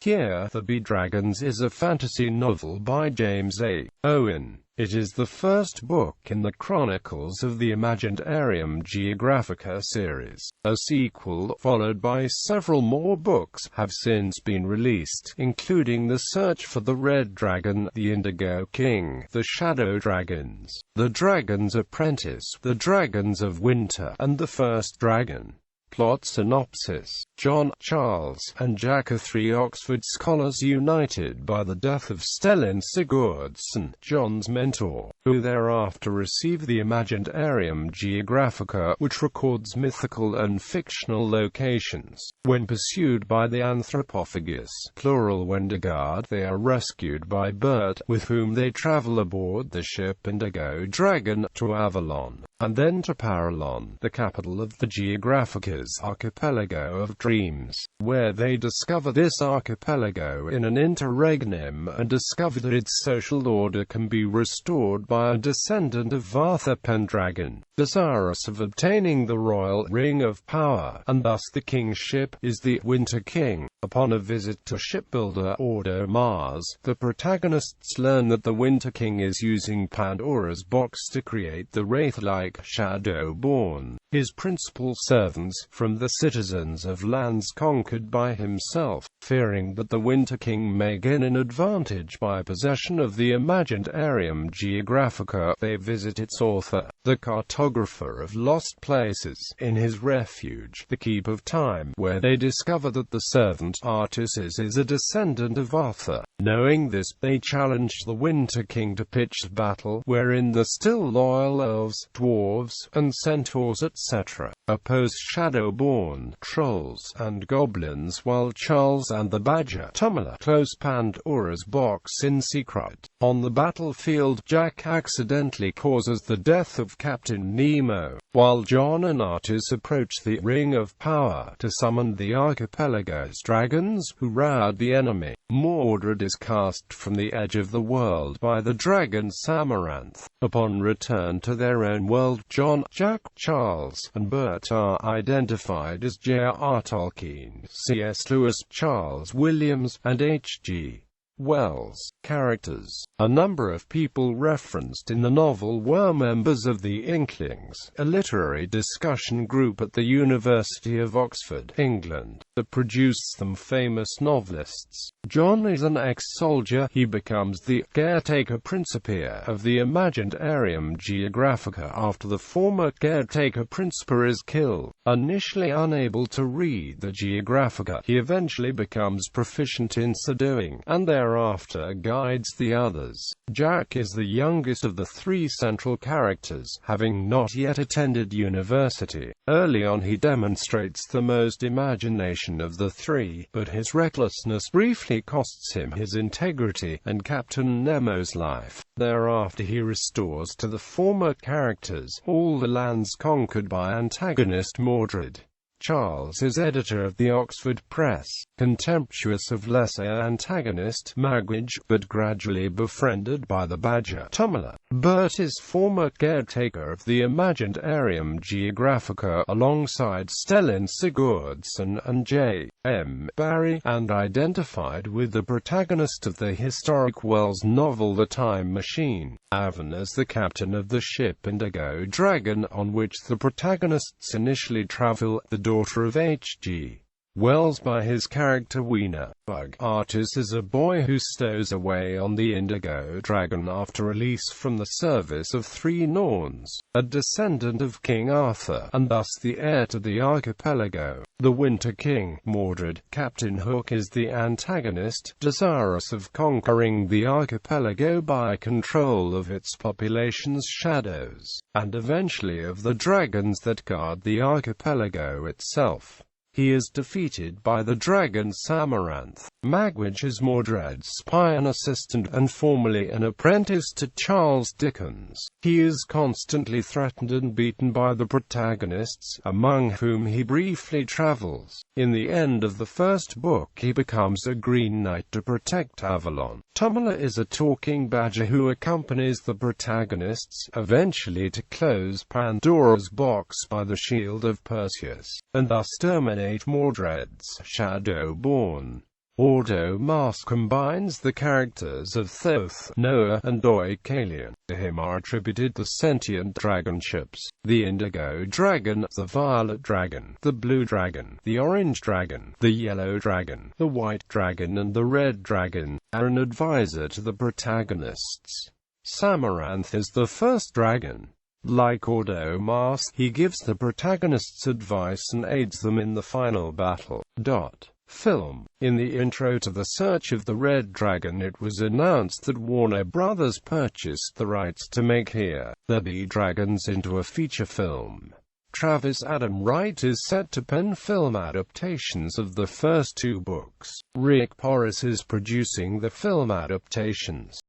Here, The Bee Dragons is a fantasy novel by James A.Owen.It is the first book in the Chronicles of the Imaginarium Geographica series. A sequel, followed by several more books, have since been released, including The Search for the Red Dragon, The Indigo King, The Shadow Dragons, The Dragon's Apprentice, The Dragons of Winter, and The First Dragon. Plot synopsis: John, Charles, and Jack are three Oxford scholars united by the death of Stellan Sigurdsson, John's mentor, who thereafter receive the Imaginarium Geographica, which records mythical and fictional locations. When pursued by the anthropophagus, plural Wendigard, they are rescued by Bert, with whom they travel aboard the ship Indigo Dragon, to Avalon, and then to Paralon, the capital of the Geographica's archipelago of dreams, where they discover this archipelago in an interregnum and discover that its social order can be restored by a descendant of Arthur Pendragon, desirous of obtaining the royal ring of power, and thus the king's ship is the Winter King. Upon a visit to shipbuilder Order Mars, the protagonists learn that the Winter King is using Pandora'S Box to create the wraith-like Shadow-born, his principal servants, from the citizens of lands conquered by himself. Fearing that the Winter King may gain an advantage by possession of the Imaginarium Geographica, they visit its author, the cartographer of lost places, in his refuge, the Keep of Time, where they discover that the servant Apprentice is a descendant of Arthur. Knowing this, they challenge the Winter King to pitched battle, wherein the still loyal elves, dwarves, and centaurs etc. oppose Shadow-born, trolls, and goblins, while Charles and the Badger Tumblr close Pandora'S Box in secret. On the battlefield, Jack accidentally causes the death of Captain Nemo, while John and Artis approach the Ring of Power to summon the archipelago's dragons, who rout the enemy. Mordred is cast from the edge of the world by the dragon Samaranth. Upon return to their own world, John, Jack, Charles, and Bert are identified as J.R.R. Tolkien, C.S. Lewis, Charles Williams, and H.G. Wells. Characters. A number of people referenced in the novel were members of the Inklings, a literary discussion group at the University of Oxford, England, that produced some famous novelists. John is an ex-soldier. He becomes the caretaker principia of the Imaginarium Geographica after the former caretaker principia is killed. Initially unable to read the Geographica, he eventually becomes proficient in so doing, and thereafter guides the others. Jack is the youngest of the three central characters, having not yet attended university. Early on he demonstrates the most imagination of the three, but his recklessness briefly costs him his integrity and Captain Nemo's life. Thereafter he restores to the former characters all the lands conquered by antagonist Mordred. Charles is editor of the Oxford Press, contemptuous of lesser antagonist Magwitch, but gradually befriended by the Badger Tumblr. Bert is former caretaker of the Imaginarium Geographica alongside Stellan Sigurdsson and J.M. Barrie, and identified with the protagonist of the historic Wells novel The Time Machine, Avon, as the captain of the ship Indigo Dragon, on which the protagonists initially travel. The daughter of H.G. Wells by his character Weena Bug. Artis is a boy who stows away on the Indigo Dragon after release from the service of three Norns, a descendant of King Arthur, and thus the heir to the archipelago. The Winter King, Mordred, Captain Hook, is the antagonist, desirous of conquering the archipelago by control of its population's shadows, and eventually of the dragons that guard the archipelago itself. He is defeated by the dragon Samaranth. Magwitch is Mordred's spy and assistant, and formerly an apprentice to Charles Dickens. He is constantly threatened and beaten by the protagonists, among whom he briefly travels. In the end of the first book he becomes a Green Knight to protect Avalon. Tumblr is a talking badger who accompanies the protagonists, eventually to close Pandora'S Box by the shield of Perseus, and thus terminate Mordred's Shadow-born. Ordo Mars combines the characters of Thoth, Noah, and Oic. To him are attributed the sentient dragon ships, the Indigo Dragon, the Violet Dragon, the Blue Dragon, the Orange Dragon, the Yellow Dragon, the White Dragon, and the Red Dragon, are an advisor to the protagonists. Samaranth is the first dragon. Like Ordo Mars, he gives the protagonists advice and aids them in the final battle. Film. In the intro to The Search of the Red Dragon, it was announced that Warner Brothers purchased the rights to make Here, There Be Dragons into a feature film. Travis Adam Wright is set to pen film adaptations of the first two books. Rick Porras is producing the film adaptations.